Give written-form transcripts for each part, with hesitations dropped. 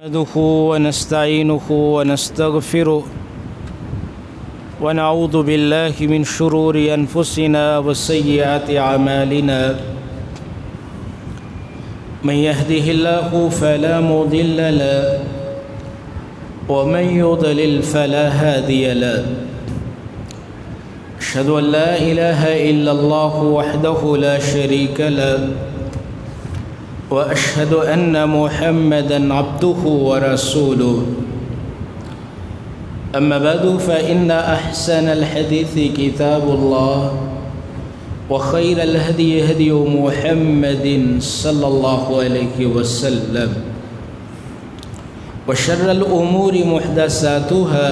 نحمده ونستعينه ونستغفره ونعوذ بالله من شرور أنفسنا وسيئات أعمالنا من يهده الله فلا مضل له ومن يضلل فلا هادي له أشهد أن لا إله إلا الله وحده لا شريك له وأشهد أن محمدًا عبده ورسوله أما بعد فإن أحسن الحديث كتاب الله وخير الهدي هدي محمد صلى الله عليه وسلم وشر الأمور محدثاتها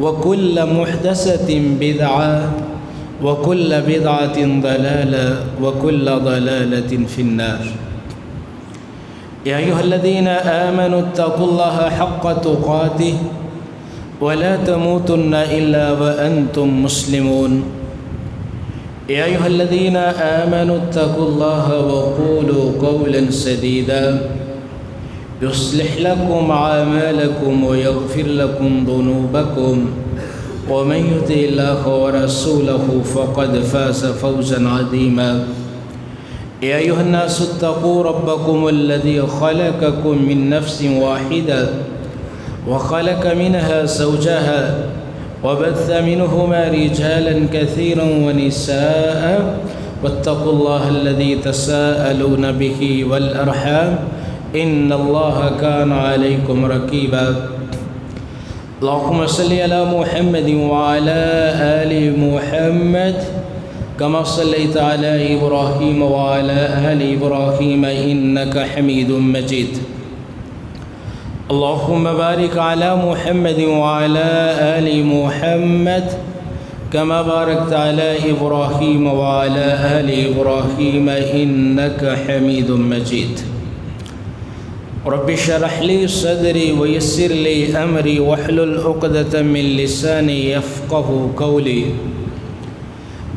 وكل محدثة بدعة وكل بدعة ضلالة وكل ضلالة في النار يا أيها الذين آمنوا اتقوا الله حق تقاته ولا تموتن إلا وأنتم مسلمون يا أيها الذين آمنوا اتقوا الله وقولوا قولا سديدا يصلح لكم أعمالكم ويغفر لكم ذنوبكم ومن يطع الله ورسوله فقد فاز فوزا عظيما يا أيها الناس اتقوا ربكم الذي خلقكم من نفس واحدة وخلق منها زوجها وبث منهما رجالا كثيرا ونساء واتقوا الله الذي تساءلون به والأرحام إن الله كان عليكم رقيبا اللهم صل على محمد وعلى آل محمد كما صليت على إبراهيم وعلى آل إبراهيم إنك حميد مجيد اللهم بارك على محمد وعلى آل محمد كما باركت على إبراهيم وعلى آل إبراهيم إنك حميد مجيد رب اشرح لي صدري ويسر لي أمري واحلل عقدة من لساني يفقه قولي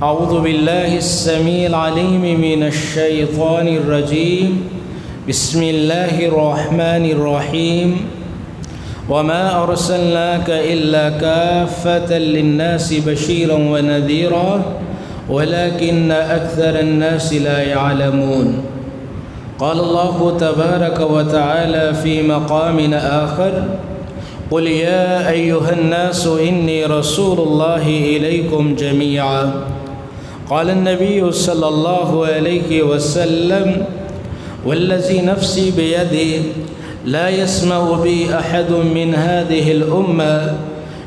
أعوذ بالله السميع العليم من الشيطان الرجيم بسم الله الرحمن الرحيم وما أرسلناك إلا كافة للناس بشيرا ونذيرا ولكن أكثر الناس لا يعلمون قال الله تبارك وتعالى في مقام آخر قل يا أيها الناس إني رسول الله إليكم جميعا قال النبي صلى الله عليه وسلم والذي نفسي بيده لا يسمع بي أحد من هذه الأمة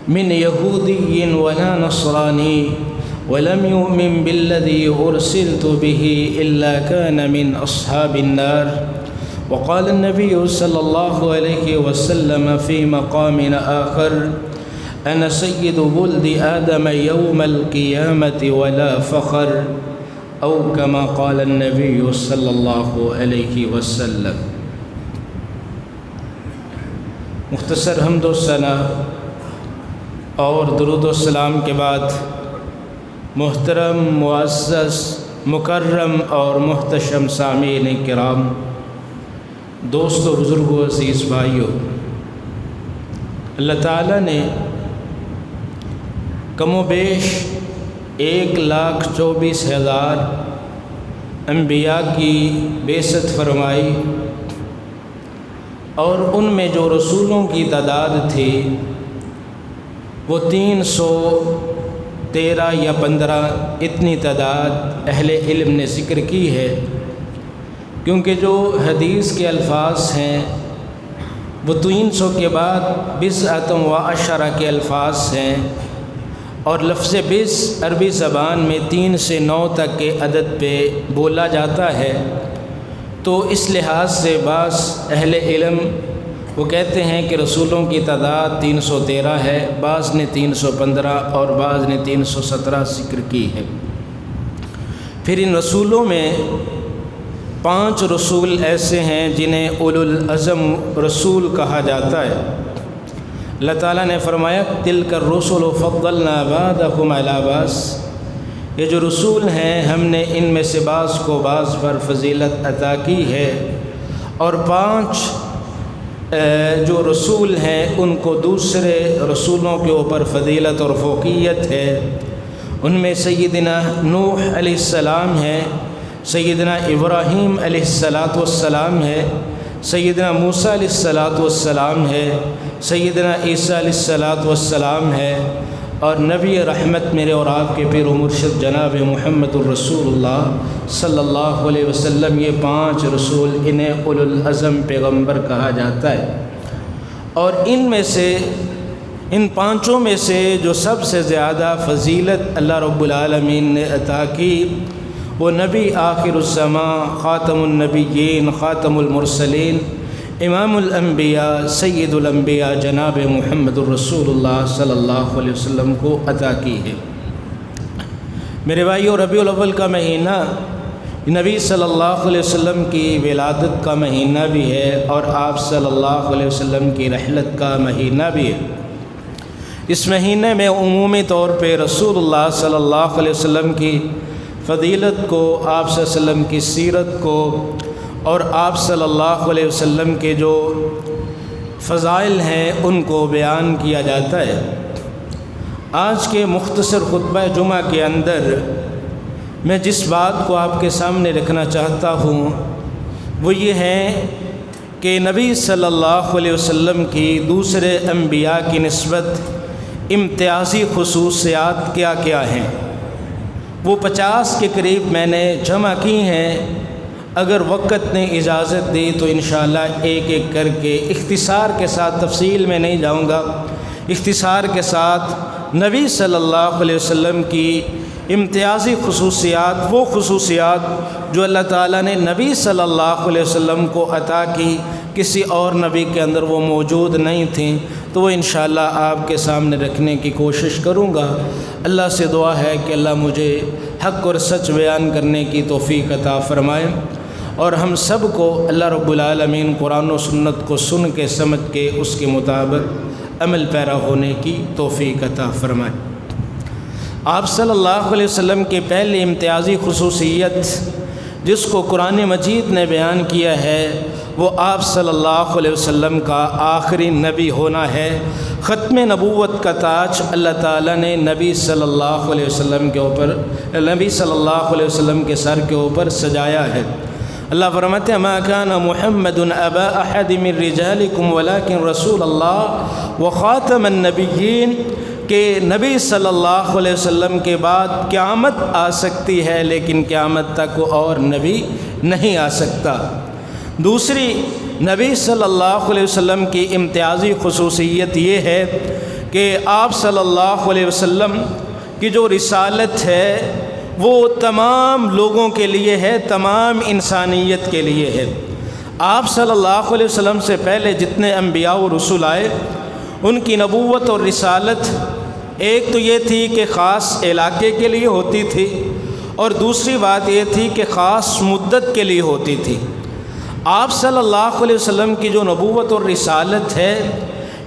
من يهودي ولا نصراني ولم يؤمن بالذي أرسلت به إلا كان من أصحاب النار وقال النبي صلى الله عليه وسلم في مقام آخر أنا سيد ولد آدم يوم القيامة ولا فخر أو كما قال النبي صلی اللہ علیہ وسلم۔ مختصر حمد و ثنا اور درود و سلام کے بعد محترم معزز مکرم اور محتشم سامعین کرام، دوستو، بزرگو، عزیز بھائیو، اللہ تعالیٰ نے کم و بیش 1,24,000 انبیاء کی بعثت فرمائی اور ان میں جو رسولوں کی تعداد تھی وہ 313 یا 15 اتنی تعداد اہل علم نے ذکر کی ہے، کیونکہ جو حدیث کے الفاظ ہیں وہ 300 کے بعد 20 و 10 کے الفاظ ہیں، اور لفظ 20 عربی زبان میں 3 سے 9 تک کے عدد پہ بولا جاتا ہے، تو اس لحاظ سے بعض اہل علم وہ کہتے ہیں کہ رسولوں کی تعداد 313 ہے، بعض نے 315 اور بعض نے 317 ذکر کی ہے۔ پھر ان رسولوں میں 5 رسول ایسے ہیں جنہیں اولو العزم رسول کہا جاتا ہے۔ اللہ تعالیٰ نے فرمایا تلک الرسل فضلنا بعضهم علی بعض، یہ جو رسول ہیں ہم نے ان میں سے بعض کو بعض پر فضیلت عطا کی ہے، اور 5 جو رسول ہیں ان کو دوسرے رسولوں کے اوپر فضیلت اور فوقیت ہے۔ ان میں سیدنا نوح علیہ السلام ہے، سیدنا ابراہیم علیہ السلام ہے، سیدنا موسیٰ علیہ السلام ہے، سیدنا عیسیٰ علیہ السلام ہے، اور نبی رحمت میرے اور آپ کے پیر و مرشد جناب محمد الرسول اللہ صلی اللہ علیہ وسلم، یہ 5 رسول انہیں اولو العزم پیغمبر کہا جاتا ہے۔ اور ان 5 میں سے جو سب سے زیادہ فضیلت اللہ رب العالمین نے عطا کی وہ نبی آخر الزمان، خاتم النبیین، خاتم المرسلین، امام الانبیاء، سید الانبیاء جناب محمد الرسول اللہ صلی اللہ علیہ وسلم کو عطا کی ہے۔ میرے بھائیو، ربیع الاول کا مہینہ نبی صلی اللہ علیہ وسلم کی ولادت کا مہینہ بھی ہے اور آپ صلی اللہ علیہ وسلم کی رحلت کا مہینہ بھی ہے۔ اس مہینے میں عمومی طور پہ رسول اللہ صلی اللہ علیہ وسلم کی فضیلت کو، آپ صلی اللہ علیہ وسلم کی سیرت کو اور آپ صلی اللہ علیہ وسلم کے جو فضائل ہیں ان کو بیان کیا جاتا ہے۔ آج کے مختصر خطبہ جمعہ کے اندر میں جس بات کو آپ کے سامنے رکھنا چاہتا ہوں وہ یہ ہے کہ نبی صلی اللہ علیہ وسلم کی دوسرے انبیاء کی نسبت امتیازی خصوصیات کیا کیا ہیں۔ وہ 50 کے قریب میں نے جمع کی ہیں۔ اگر وقت نے اجازت دی تو انشاءاللہ ایک ایک کر کے اختصار کے ساتھ، تفصیل میں نہیں جاؤں گا، اختصار کے ساتھ نبی صلی اللہ علیہ وسلم کی امتیازی خصوصیات، وہ خصوصیات جو اللہ تعالیٰ نے نبی صلی اللہ علیہ وسلم کو عطا کی، کسی اور نبی کے اندر وہ موجود نہیں تھیں، تو وہ انشاءاللہ آپ کے سامنے رکھنے کی کوشش کروں گا۔ اللہ سے دعا ہے کہ اللہ مجھے حق اور سچ بیان کرنے کی توفیق عطا فرمائے، اور ہم سب کو اللہ رب العالمین قرآن و سنت کو سن کے سمجھ کے اس کے مطابق عمل پیرا ہونے کی توفیق عطا فرمائے۔ آپ صلی اللہ علیہ وسلم کی پہلی امتیازی خصوصیت جس کو قرآن مجید نے بیان کیا ہے وہ آپ صلی اللہ علیہ وسلم کا آخری نبی ہونا ہے۔ ختم نبوت کا تاج اللہ تعالیٰ نے نبی صلی اللہ علیہ وسلم کے اوپر، نبی صلی اللہ علیہ وسلم کے سر کے اوپر سجایا ہے۔ اللہ فرماتے ہیں ما کان محمد ابا احد من رجالکم ولکن رسول اللہ وخاتم النبیین، کہ نبی صلی اللہ علیہ وسلم کے بعد قیامت آ سکتی ہے لیکن قیامت تک اور نبی نہیں آ سکتا۔ دوسری نبی صلی اللہ علیہ وسلم کی امتیازی خصوصیت یہ ہے کہ آپ صلی اللہ علیہ وسلم کی جو رسالت ہے وہ تمام لوگوں کے لیے ہے، تمام انسانیت کے لیے ہے۔ آپ صلی اللہ علیہ وسلم سے پہلے جتنے انبیاء و رسول آئے ان کی نبوت اور رسالت ایک تو یہ تھی کہ خاص علاقے کے لیے ہوتی تھی، اور دوسری بات یہ تھی کہ خاص مدت کے لیے ہوتی تھی۔ آپ صلی اللہ علیہ وسلم کی جو نبوت اور رسالت ہے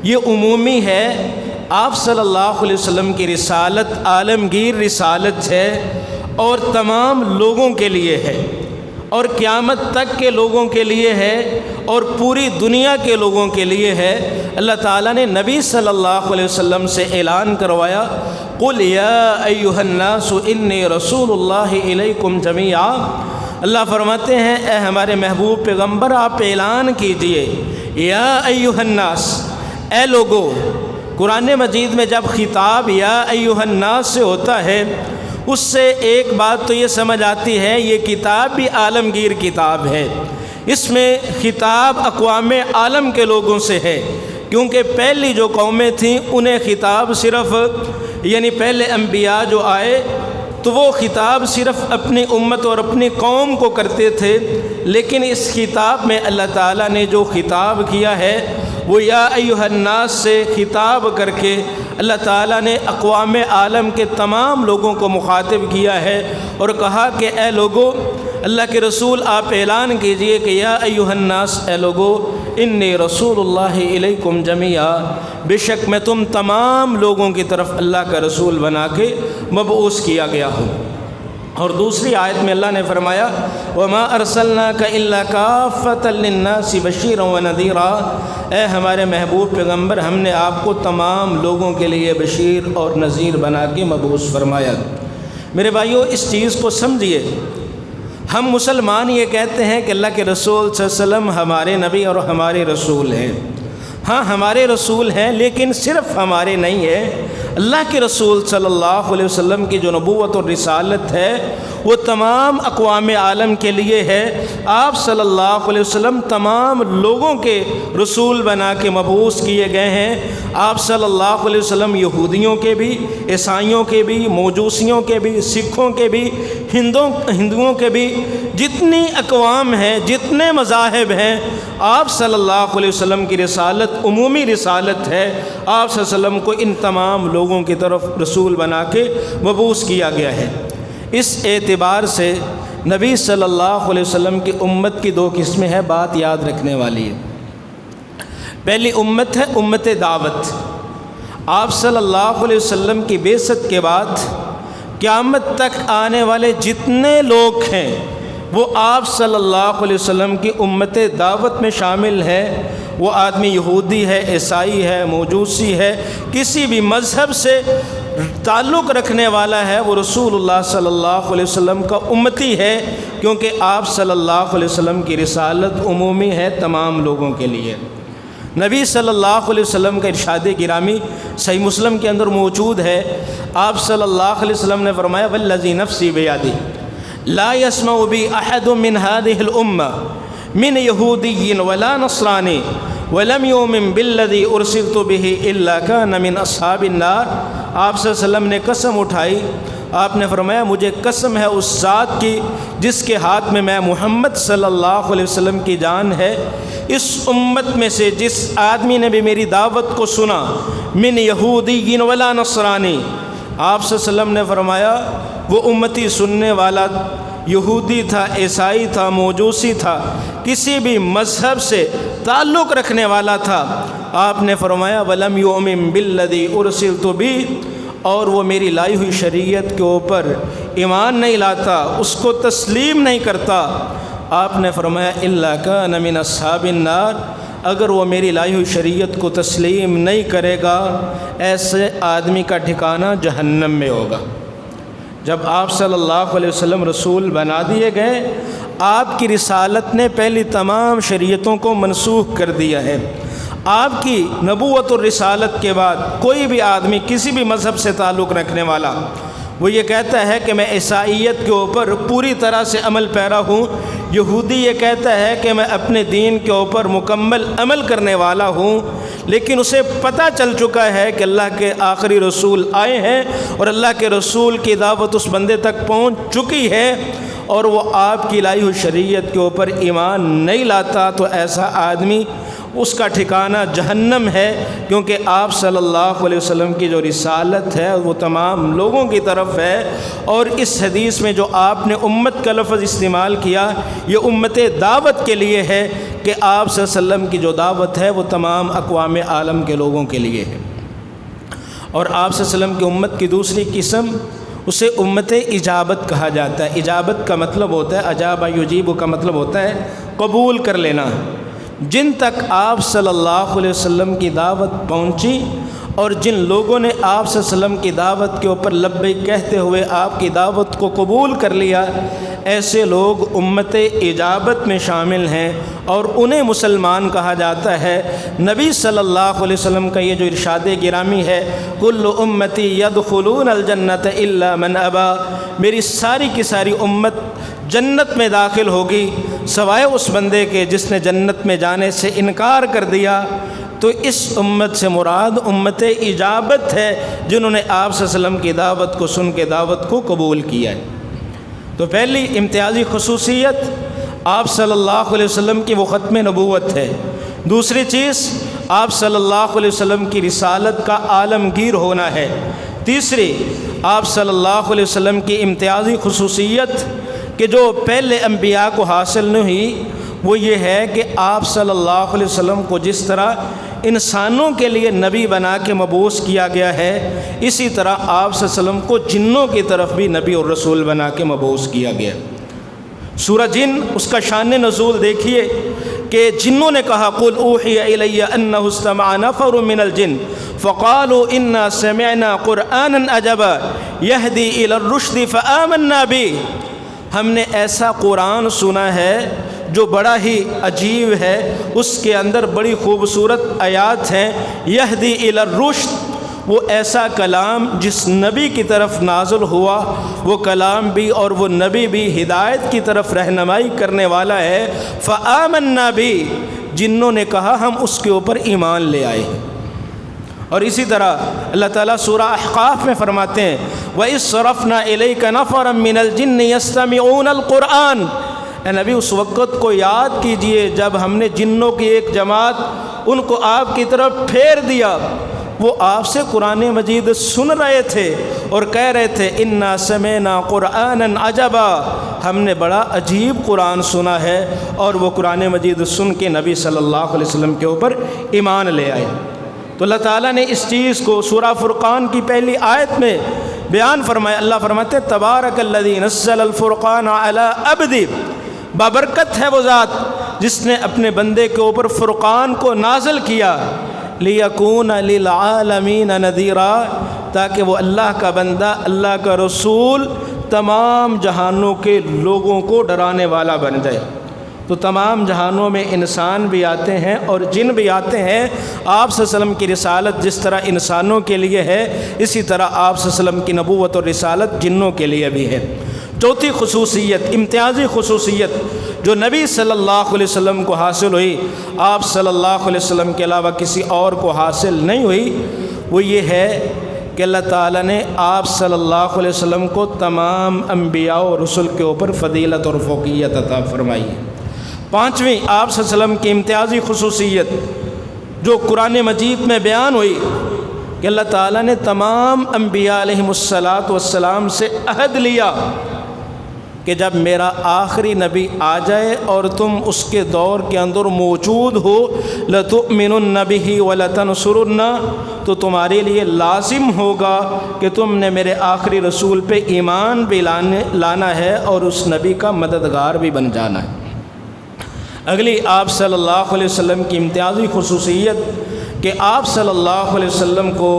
یہ عمومی ہے۔ آپ صلی اللہ علیہ وسلم کی رسالت عالمگیر رسالت ہے اور تمام لوگوں کے لیے ہے، اور قیامت تک کے لوگوں کے لیے ہے، اور پوری دنیا کے لوگوں کے لیے ہے۔ اللہ تعالیٰ نے نبی صلی اللہ علیہ وسلم سے اعلان کروایا قل یا ایھا الناس انی رسول اللہ الیکم جمیعا۔ اللہ فرماتے ہیں اے ہمارے محبوب پیغمبر آپ اعلان کیجئے یا ایھا الناس، اے لوگو۔ قرآن مجید میں جب خطاب یا ایھا الناس سے ہوتا ہے اس سے ایک بات تو یہ سمجھ آتی ہے یہ کتاب بھی عالمگیر کتاب ہے، اس میں خطاب اقوام عالم کے لوگوں سے ہے، کیونکہ پہلی جو قومیں تھیں انہیں خطاب صرف، یعنی پہلے انبیاء جو آئے تو وہ خطاب صرف اپنی امت اور اپنی قوم کو کرتے تھے، لیکن اس خطاب میں اللہ تعالیٰ نے جو خطاب کیا ہے وہ یا ایھا الناس سے خطاب کر کے اللہ تعالیٰ نے اقوام عالم کے تمام لوگوں کو مخاطب کیا ہے اور کہا کہ اے لوگو، اللہ کے رسول آپ اعلان کیجئے کہ یا ایھا الناس، اے لوگو انی رسول اللہ الیکم جمیعا، بے شک میں تم تمام لوگوں کی طرف اللہ کا رسول بنا کے مبعوث کیا گیا ہوں۔ اور دوسری آیت میں اللہ نے فرمایا وَمَا أَرْسَلْنَاكَ إِلَّا كَافَّةً لِلنَّاسِ بَشِيرًا وَنَذِيرًا، اے ہمارے محبوب پیغمبر، ہم نے آپ کو تمام لوگوں کے لیے بشیر اور نذیر بنا کے مبعوث فرمایا۔ میرے بھائیو، اس چیز کو سمجھیے، ہم مسلمان یہ کہتے ہیں کہ اللہ کے رسول صلی اللہ علیہ وسلم ہمارے نبی اور ہمارے رسول ہیں۔ ہاں، ہمارے رسول ہیں، لیکن صرف ہمارے نہیں ہے۔ اللہ کے رسول صلی اللہ علیہ وسلم کی جو نبوت اور رسالت ہے وہ تمام اقوام عالم کے لیے ہے۔ آپ صلی اللہ علیہ وسلم تمام لوگوں کے رسول بنا کے مبعوث کیے گئے ہیں۔ آپ صلی اللہ علیہ وسلم یہودیوں کے بھی، عیسائیوں کے بھی، موجوسیوں کے بھی، سکھوں کے بھی، ہندوؤں کے بھی، جتنی اقوام ہیں، جتنے مذاہب ہیں، آپ صلی اللہ علیہ وسلم کی رسالت عمومی رسالت ہے۔ آپ صلی اللہ علیہ وسلم کو ان تمام لوگوں کی طرف رسول بنا کے مبعوث کیا گیا ہے۔ اس اعتبار سے نبی صلی اللہ علیہ وسلم کی امت کی دو قسمیں ہیں، بات یاد رکھنے والی ہے۔ پہلی امت ہے امت دعوت۔ آپ صلی اللہ علیہ وسلم کی بعثت کے بعد قیامت تک آنے والے جتنے لوگ ہیں وہ آپ صلی اللہ علیہ وسلم کی امت دعوت میں شامل ہے۔ وہ آدمی یہودی ہے، عیسائی ہے، موجوسی ہے، کسی بھی مذہب سے تعلق رکھنے والا ہے، وہ رسول اللہ صلی اللہ علیہ وسلم کا امتی ہے، کیونکہ آپ صلی اللہ علیہ وسلم کی رسالت عمومی ہے، تمام لوگوں کے لیے۔ نبی صلی اللہ علیہ وسلم کا ارشاد گرامی صحیح مسلم کے اندر موجود ہے۔ آپ صلی اللہ علیہ وسلم نے فرمایا والذی نفسی بیدی لا يسمع بی احد من هذه الامة من یہودی ولا نصرانی ولم یؤمن بالذی ارسلت به الا کان من اصحاب النار۔ آپ صلی اللہ علیہ وسلم نے قسم اٹھائی، آپ نے فرمایا مجھے قسم ہے اس ذات کی جس کے ہاتھ میں محمد صلی اللہ علیہ وسلم کی جان ہے، اس امت میں سے جس آدمی نے بھی میری دعوت کو سنا، من یہودی ولا نصرانی، آپ صلی اللہ علیہ وسلم نے فرمایا وہ امتی سننے والا یہودی تھا، عیسائی تھا، موجوسی تھا، کسی بھی مذہب سے تعلق رکھنے والا تھا، آپ نے فرمایا وَلَمْ يُؤْمِن بِالَّذِي أُرْسِلْتُ بِهِ، اور وہ میری لائی ہوئی شریعت کے اوپر ایمان نہیں لاتا، اس کو تسلیم نہیں کرتا، آپ نے فرمایا إِلَّا كَانَ مِنْ أَصْحَابِ النَّارِ، اگر وہ میری لائی ہوئی شریعت کو تسلیم نہیں کرے گا، ایسے آدمی کا ٹھکانہ جہنم میں ہوگا۔ جب آپ صلی اللہ علیہ وسلم رسول بنا دیے گئے، آپ کی رسالت نے پہلی تمام شریعتوں کو منسوخ کر دیا ہے۔ آپ کی نبوت اور رسالت کے بعد کوئی بھی آدمی کسی بھی مذہب سے تعلق رکھنے والا وہ یہ کہتا ہے کہ میں عیسائیت کے اوپر پوری طرح سے عمل پیرا ہوں، یہودی یہ کہتا ہے کہ میں اپنے دین کے اوپر مکمل عمل کرنے والا ہوں، لیکن اسے پتہ چل چکا ہے کہ اللہ کے آخری رسول آئے ہیں اور اللہ کے رسول کی دعوت اس بندے تک پہنچ چکی ہے اور وہ آپ کی لائی ہوئی شریعت کے اوپر ایمان نہیں لاتا، تو ایسا آدمی اس کا ٹھکانہ جہنم ہے، کیونکہ آپ صلی اللہ علیہ وسلم کی جو رسالت ہے وہ تمام لوگوں کی طرف ہے۔ اور اس حدیث میں جو آپ نے امت کا لفظ استعمال کیا، یہ امت دعوت کے لیے ہے کہ آپ صلی اللہ علیہ وسلم کی جو دعوت ہے وہ تمام اقوام عالم کے لوگوں کے لیے ہے۔ اور آپ صلی اللہ علیہ وسلم کی امت کی دوسری قسم اسے امت اجابت کہا جاتا ہے۔ اجابت کا مطلب ہوتا ہے، اجابہ یجیب کا مطلب ہوتا ہے قبول کر لینا۔ جن تک آپ صلی اللہ علیہ وسلم کی دعوت پہنچی اور جن لوگوں نے آپ صلی اللہ علیہ وسلم کی دعوت کے اوپر لبیک کہتے ہوئے آپ کی دعوت کو قبول کر لیا، ایسے لوگ امت اجابت میں شامل ہیں اور انہیں مسلمان کہا جاتا ہے۔ نبی صلی اللہ علیہ وسلم کا یہ جو ارشاد گرامی ہے کل امتی یدخلون الجنت الا من ابا، میری ساری کی ساری امت جنت میں داخل ہوگی سوائے اس بندے کے جس نے جنت میں جانے سے انکار کر دیا۔ تو اس امت سے مراد امت اجابت ہے، جنہوں نے آپ صلی اللہ علیہ وسلم کی دعوت کو سن کے دعوت کو قبول کیا ہے۔ تو پہلی امتیازی خصوصیت آپ صلی اللہ علیہ وسلم کی وہ ختم نبوت ہے۔ دوسری چیز آپ صلی اللہ علیہ وسلم کی رسالت کا عالمگیر ہونا ہے۔ تیسری آپ صلی اللہ علیہ وسلم کی امتیازی خصوصیت کہ جو پہلے انبیاء کو حاصل نہیں ہوئی، وہ یہ ہے کہ آپ صلی اللہ علیہ وسلم کو جس طرح انسانوں کے لیے نبی بنا کے مبعوث کیا گیا ہے، اسی طرح آپ صلی اللہ علیہ وسلم کو جنوں کی طرف بھی نبی اور رسول بنا کے مبعوث کیا گیا۔ سورہ جن، اس کا شان نزول دیکھیے کہ جنوں نے کہا قل اوحی الی انہ استمع نفر من الجن فقالوا انا سمعنا قرآنا عجبا یہدی الی الرشد فآمنا بہ، ہم نے ایسا قرآن سنا ہے جو بڑا ہی عجیب ہے، اس کے اندر بڑی خوبصورت آیات ہیں۔ یہدی الی الرشد، وہ ایسا کلام جس نبی کی طرف نازل ہوا، وہ کلام بھی اور وہ نبی بھی ہدایت کی طرف رہنمائی کرنے والا ہے۔ فآمنا بہ، جنوں نے کہا ہم اس کے اوپر ایمان لے آئے۔ اور اسی طرح اللہ تعالیٰ سورہ احقاف میں فرماتے ہیں وَإِذْ صَرَفْنَا إِلَيْكَ نَفَرًا مِّنَ الْجِنِّ يَسْتَمِعُونَ الْقُرْآنَ، اے نبی اس وقت کو یاد کیجئے جب ہم نے جنوں کی ایک جماعت ان کو آپ کی طرف پھیر دیا، وہ آپ سے قرآن مجید سن رہے تھے اور کہہ رہے تھے اِنَّا سَمِعْنَا قُرْآنًا عَجَبًا، ہم نے بڑا عجیب قرآن سنا ہے، اور وہ قرآن مجید سن کے نبی صلی اللہ علیہ وسلم کے اوپر ایمان لے آئے۔ تو اللہ تعالیٰ نے اس چیز کو سورہ فرقان کی پہلی آیت میں بیان فرمایا۔ اللہ فرماتے ہیں تبارک الذی نزل الفرقان علی عبدہ، بابرکت ہے وہ ذات جس نے اپنے بندے کے اوپر فرقان کو نازل کیا، لیکون للعالمین نذیرا، تاکہ وہ اللہ کا بندہ، اللہ کا رسول تمام جہانوں کے لوگوں کو ڈرانے والا بن جائے۔ تو تمام جہانوں میں انسان بھی آتے ہیں اور جن بھی آتے ہیں۔ آپ صلی اللہ علیہ وسلم کی رسالت جس طرح انسانوں کے لیے ہے، اسی طرح آپ صلی اللہ علیہ وسلم کی نبوت اور رسالت جنوں کے لیے بھی ہے۔ چوتھی خصوصیت، امتیازی خصوصیت جو نبی صلی اللہ علیہ وسلم کو حاصل ہوئی، آپ صلی اللہ علیہ وسلم کے علاوہ کسی اور کو حاصل نہیں ہوئی، وہ یہ ہے کہ اللہ تعالیٰ نے آپ صلی اللہ علیہ وسلم کو تمام انبیاء و رسل کے اوپر فضیلت اور فوقیت عطا فرمائی ہے۔ پانچویں آپ صلی اللہ علیہ وسلم کی امتیازی خصوصیت جو قرآن مجید میں بیان ہوئی کہ اللہ تعالیٰ نے تمام انبیاء علیہم السلام سے عہد لیا کہ جب میرا آخری نبی آ جائے اور تم اس کے دور کے اندر موجود ہو، لَتُؤْمِنُنَّ بِهِ وَلَتَنْصُرُنَّ، تو تمہارے لیے لازم ہوگا کہ تم نے میرے آخری رسول پہ ایمان بھی لانا ہے اور اس نبی کا مددگار بھی بن جانا ہے۔ اگلی آپ صلی اللہ علیہ وسلم کی امتیازی خصوصیت کہ آپ صلی اللہ علیہ وسلم کو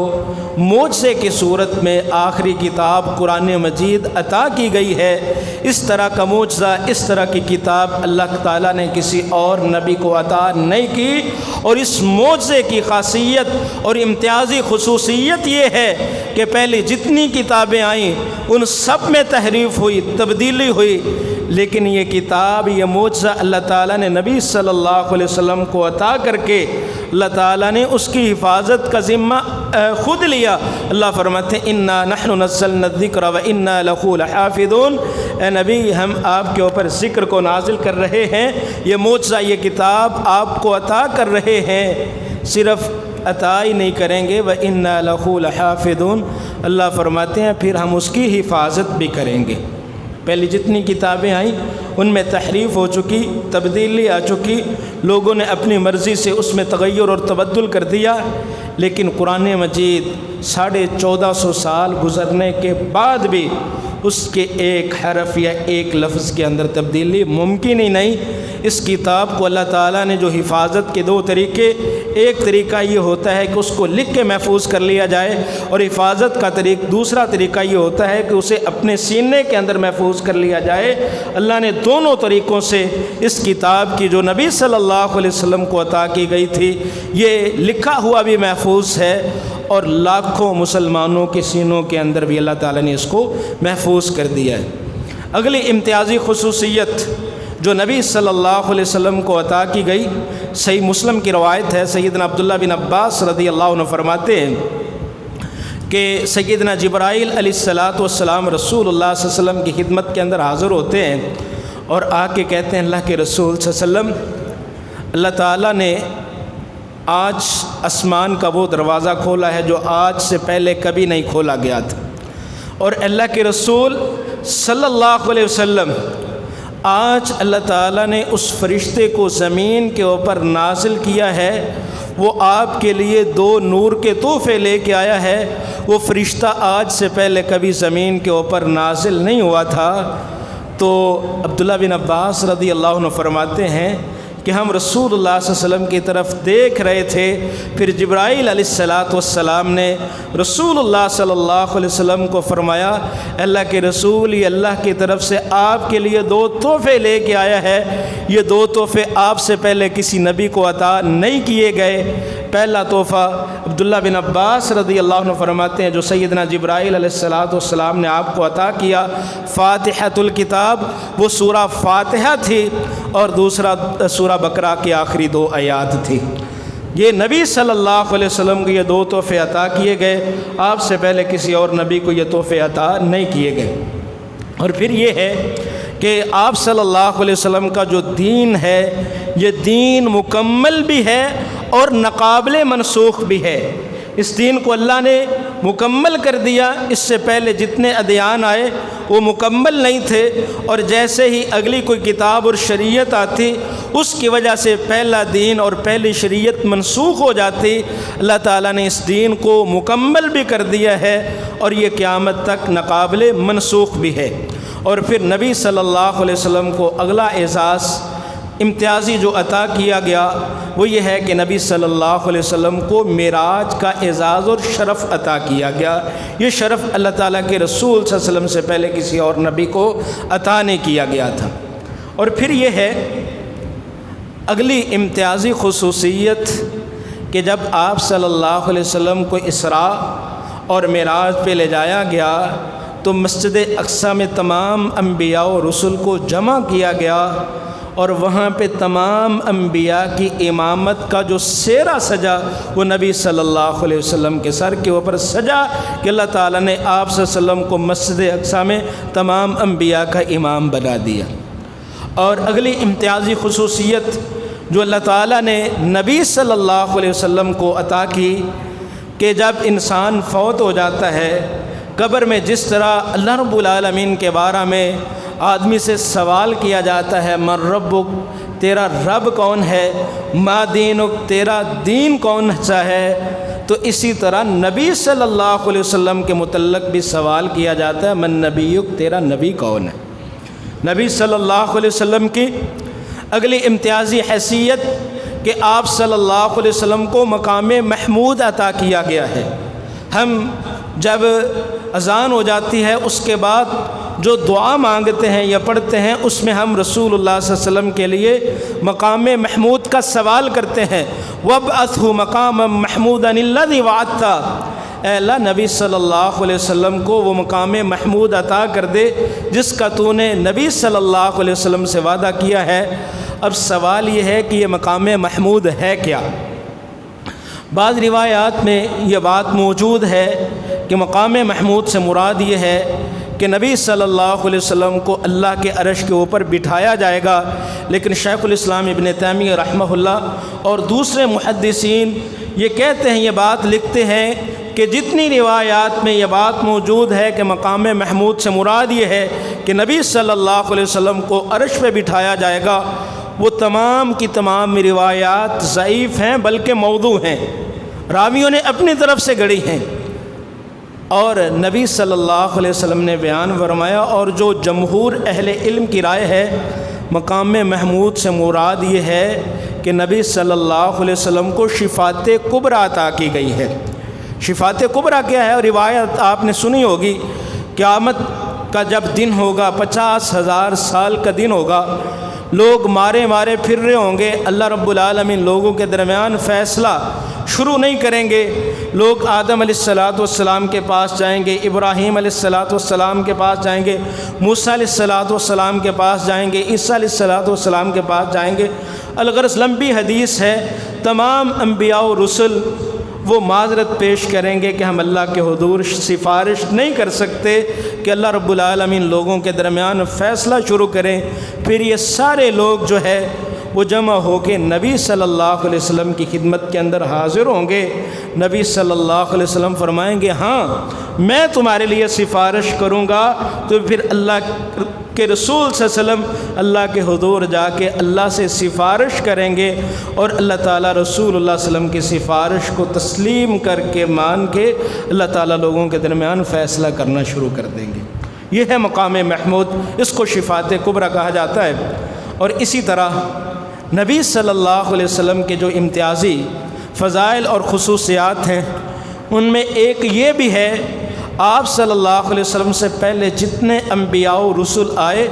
معجزے کی صورت میں آخری کتاب قرآن مجید عطا کی گئی ہے۔ اس طرح کا معجزہ، اس طرح کی کتاب اللہ تعالیٰ نے کسی اور نبی کو عطا نہیں کی، اور اس معجزے کی خاصیت اور امتیازی خصوصیت یہ ہے کہ پہلے جتنی کتابیں آئیں ان سب میں تحریف ہوئی، تبدیلی ہوئی، لیکن یہ کتاب، یہ معجزہ اللہ تعالیٰ نے نبی صلی اللہ علیہ وسلم کو عطا کر کے اللہ تعالیٰ نے اس کی حفاظت کا ذمہ خود لیا۔ اللہ فرماتے ہیں انا نحن نزلنا الذکر وانا لہ لحافظون، اے نبی ہم آپ کے اوپر ذکر کو نازل کر رہے ہیں، یہ معجزہ، یہ کتاب آپ کو عطا کر رہے ہیں، صرف عطا ہی نہیں کریں گے، وانا لہ لحافظون، اللہ فرماتے ہیں پھر ہم اس کی حفاظت بھی کریں گے۔ پہلی جتنی کتابیں آئیں ان میں تحریف ہو چکی، تبدیلی آ چکی، لوگوں نے اپنی مرضی سے اس میں تغیر اور تبدل کر دیا، لیکن قرآن مجید 1450 سال گزرنے کے بعد بھی اس کے ایک حرف یا ایک لفظ کے اندر تبدیلی ممکن ہی نہیں۔ اس کتاب کو اللہ تعالیٰ نے جو حفاظت کے دو طریقے، ایک طریقہ یہ ہوتا ہے کہ اس کو لکھ کے محفوظ کر لیا جائے، اور حفاظت کا دوسرا طریقہ یہ ہوتا ہے کہ اسے اپنے سینے کے اندر محفوظ کر لیا جائے۔ اللہ نے دونوں طریقوں سے اس کتاب کی جو نبی صلی اللہ علیہ وسلم کو عطا کی گئی تھی، یہ لکھا ہوا بھی محفوظ ہے، اور لاکھوں مسلمانوں کے سینوں کے اندر بھی اللہ تعالیٰ نے اس کو محفوظ کر دیا ہے۔ اگلی امتیازی خصوصیت جو نبی صلی اللہ علیہ وسلم کو عطا کی گئی، صحیح مسلم کی روایت ہے، سیدنا عبداللہ بن عباس رضی اللہ عنہ فرماتے ہیں کہ سیدنا جبرائیل علیہ السلام رسول اللہ صلی اللہ علیہ وسلم کی خدمت کے اندر حاضر ہوتے ہیں اور آ کے کہتے ہیں اللہ کے رسول صلی اللہ علیہ وسلم، اللہ تعالیٰ نے آج آسمان کا وہ دروازہ کھولا ہے جو آج سے پہلے کبھی نہیں کھولا گیا تھا، اور اللہ کے رسول صلی اللہ علیہ وسلم آج اللہ تعالیٰ نے اس فرشتے کو زمین کے اوپر نازل کیا ہے، وہ آپ کے لیے 2 نور کے تحفے لے کے آیا ہے۔ وہ فرشتہ آج سے پہلے کبھی زمین کے اوپر نازل نہیں ہوا تھا۔ تو عبداللہ بن عباس رضی اللہ عنہ فرماتے ہیں کہ ہم رسول اللہ صلی اللہ علیہ وسلم کی طرف دیکھ رہے تھے، پھر جبرائیل علیہ السلام نے رسول اللہ صلی اللہ علیہ وسلم کو فرمایا، اللہ کے رسول، یہ اللہ کی طرف سے آپ کے لیے 2 تحفے لے کے آیا ہے، یہ 2 تحفے آپ سے پہلے کسی نبی کو عطا نہیں کیے گئے۔ پہلا تحفہ عبداللہ بن عباس رضی اللہ عنہ فرماتے ہیں جو سیدنا جبرائیل علیہ السلام نے آپ کو عطا کیا، فاتحۃ الکتاب، وہ سورہ فاتحہ تھی، اور دوسرا سورہ بقرہ کی آخری 2 آیات تھی۔ یہ نبی صلی اللہ علیہ وسلم کو یہ 2 تحفے عطا کیے گئے، آپ سے پہلے کسی اور نبی کو یہ تحفے عطا نہیں کیے گئے۔ اور پھر یہ ہے کہ آپ صلی اللہ علیہ وسلم کا جو دین ہے، یہ دین مکمل بھی ہے اور ناقابل منسوخ بھی ہے۔ اس دین کو اللہ نے مکمل کر دیا، اس سے پہلے جتنے ادیان آئے وہ مکمل نہیں تھے، اور جیسے ہی اگلی کوئی کتاب اور شریعت آتی اس کی وجہ سے پہلا دین اور پہلی شریعت منسوخ ہو جاتی۔ اللہ تعالیٰ نے اس دین کو مکمل بھی کر دیا ہے اور یہ قیامت تک ناقابل منسوخ بھی ہے۔ اور پھر نبی صلی اللہ علیہ وسلم کو اگلا اعزاز امتیازی جو عطا کیا گیا وہ یہ ہے کہ نبی صلی اللہ علیہ وسلم کو معراج کا اعزاز اور شرف عطا کیا گیا۔ یہ شرف اللہ تعالیٰ کے رسول صلی اللہ علیہ وسلم سے پہلے کسی اور نبی کو عطا نہیں کیا گیا تھا۔ اور پھر یہ ہے اگلی امتیازی خصوصیت کہ جب آپ صلی اللہ علیہ وسلم کو اسراء اور معراج پہ لے جایا گیا تو مسجد اقصیٰ میں تمام انبیاء و رسل کو جمع کیا گیا، اور وہاں پہ تمام انبیاء کی امامت کا جو سیرا سجا وہ نبی صلی اللہ علیہ وسلم کے سر کے اوپر سجا کہ اللہ تعالیٰ نے آپ صلی اللہ علیہ وسلم کو مسجد اقصیٰ میں تمام انبیاء کا امام بنا دیا۔ اور اگلی امتیازی خصوصیت جو اللہ تعالیٰ نے نبی صلی اللہ علیہ وسلم کو عطا کی کہ جب انسان فوت ہو جاتا ہے، قبر میں جس طرح اللہ رب العالمین کے بارے میں آدمی سے سوال کیا جاتا ہے، من ربک، تیرا رب کون ہے، ما دینک، تیرا دین کون سا ہے، تو اسی طرح نبی صلی اللہ علیہ وسلم کے متعلق بھی سوال کیا جاتا ہے، من نبیک، تیرا نبی کون ہے۔ نبی صلی اللہ علیہ وسلم کی اگلی امتیازی حیثیت کہ آپ صلی اللہ علیہ وسلم کو مقام محمود عطا کیا گیا ہے۔ ہم جب اذان ہو جاتی ہے اس کے بعد جو دعا مانگتے ہیں یا پڑھتے ہیں اس میں ہم رسول اللہ صلی اللہ علیہ وسلم کے لیے مقام محمود کا سوال کرتے ہیں، وَابْعَثْهُ مَقَامًا مَحْمُودًا الَّذِي وَعَدتَّ، اے اللہ نبی صلی اللہ علیہ وسلم کو وہ مقام محمود عطا کر دے جس کا تو نے نبی صلی اللہ علیہ وسلم سے وعدہ کیا ہے۔ اب سوال یہ ہے کہ یہ مقام محمود ہے کیا؟ بعض روایات میں یہ بات موجود ہے کہ مقام محمود سے مراد یہ ہے کہ نبی صلی اللہ علیہ وسلم کو اللہ کے عرش کے اوپر بٹھایا جائے گا، لیکن شیخ الاسلام ابن تیمیہ رحمہ اللہ اور دوسرے محدثین یہ کہتے ہیں، یہ بات لکھتے ہیں کہ جتنی روایات میں یہ بات موجود ہے کہ مقام محمود سے مراد یہ ہے کہ نبی صلی اللہ علیہ وسلم کو عرش پہ بٹھایا جائے گا، وہ تمام کی تمام روایات ضعیف ہیں بلکہ موضوع ہیں، راویوں نے اپنی طرف سے گڑھی ہیں۔ اور نبی صلی اللہ علیہ وسلم نے بیان فرمایا، اور جو جمہور اہل علم کی رائے ہے مقام محمود سے مراد یہ ہے کہ نبی صلی اللہ علیہ وسلم کو شفاعت کبریٰ عطا کی گئی ہے۔ شفاعت کبریٰ کیا ہے؟ روایت آپ نے سنی ہوگی، قیامت کا جب دن ہوگا، 50,000 سال کا دن ہوگا، لوگ مارے مارے پھر رہے ہوں گے، اللہ رب العالمین لوگوں کے درمیان فیصلہ شروع نہیں کریں گے، لوگ آدم علیہ السلام کے پاس جائیں گے، ابراہیم علیہ السلام کے پاس جائیں گے، موسیٰ علیہ السلام کے پاس جائیں گے، عیسیٰ علیہ السلام کے پاس جائیں گے۔ الغرض لمبی حدیث ہے، تمام انبیاء و رسل وہ معذرت پیش کریں گے کہ ہم اللہ کے حضور سفارش نہیں کر سکتے کہ اللہ رب العالمین لوگوں کے درمیان فیصلہ شروع کریں۔ پھر یہ سارے لوگ جو ہے وہ جمع ہو کے نبی صلی اللہ علیہ وسلم کی خدمت کے اندر حاضر ہوں گے۔ نبی صلی اللہ علیہ وسلم فرمائیں گے، ہاں میں تمہارے لیے سفارش کروں گا، تو پھر اللہ کہ رسول صلی اللہ علیہ وسلم اللہ کے حضور جا کے اللہ سے سفارش کریں گے اور اللہ تعالیٰ رسول اللہ صلی اللہ علیہ وسلم کی سفارش کو تسلیم کر کے مان کے اللہ تعالیٰ لوگوں کے درمیان فیصلہ کرنا شروع کر دیں گے۔ یہ ہے مقام محمود، اس کو شفاعت کبریٰ کہا جاتا ہے۔ اور اسی طرح نبی صلی اللہ علیہ وسلم کے جو امتیازی فضائل اور خصوصیات ہیں ان میں ایک یہ بھی ہے، آپ صلی اللہ علیہ وسلم سے پہلے جتنے انبیاء و رسول آئے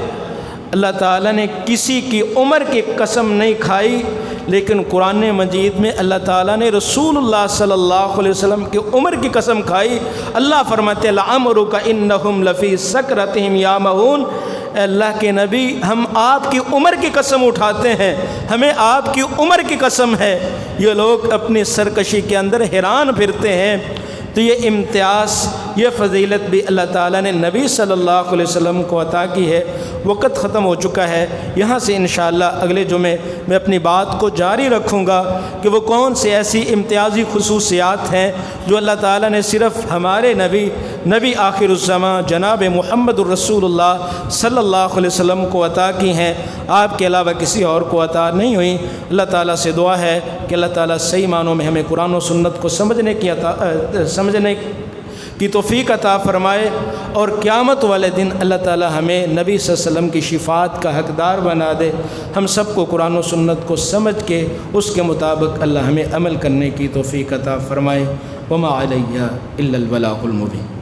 اللہ تعالیٰ نے کسی کی عمر کی قسم نہیں کھائی، لیکن قرآن مجید میں اللہ تعالیٰ نے رسول اللہ صلی اللہ علیہ وسلم کی عمر کی قسم کھائی۔ اللہ فرماتے لعمرک انہم لفی سکرتہم یعمہون، اے اللہ کے نبی ہم آپ کی عمر کی قسم اٹھاتے ہیں، ہمیں آپ کی عمر کی قسم ہے۔ یہ لوگ اپنی سرکشی کے اندر حیران پھرتے ہیں۔ تو یہ امتیاز، یہ فضیلت بھی اللہ تعالیٰ نے نبی صلی اللہ علیہ وسلم کو عطا کی ہے۔ وقت ختم ہو چکا ہے، یہاں سے انشاءاللہ اگلے جمعے میں اپنی بات کو جاری رکھوں گا کہ وہ کون سی ایسی امتیازی خصوصیات ہیں جو اللہ تعالیٰ نے صرف ہمارے نبی آخر الزماں جناب محمد الرسول اللہ صلی اللہ علیہ وسلم کو عطا کی ہیں، آپ کے علاوہ کسی اور کو عطا نہیں ہوئی۔ اللہ تعالیٰ سے دعا ہے کہ اللہ تعالیٰ صحیح معنوں میں ہمیں قرآن و سنت کو سمجھنے کی توفیق عطا فرمائے، اور قیامت والے دن اللہ تعالیٰ ہمیں نبی صلی اللہ علیہ وسلم کی شفاعت کا حقدار بنا دے۔ ہم سب کو قرآن و سنت کو سمجھ کے اس کے مطابق اللہ ہمیں عمل کرنے کی توفیق عطا فرمائے۔ وما علیہ الا البلاغ المبین۔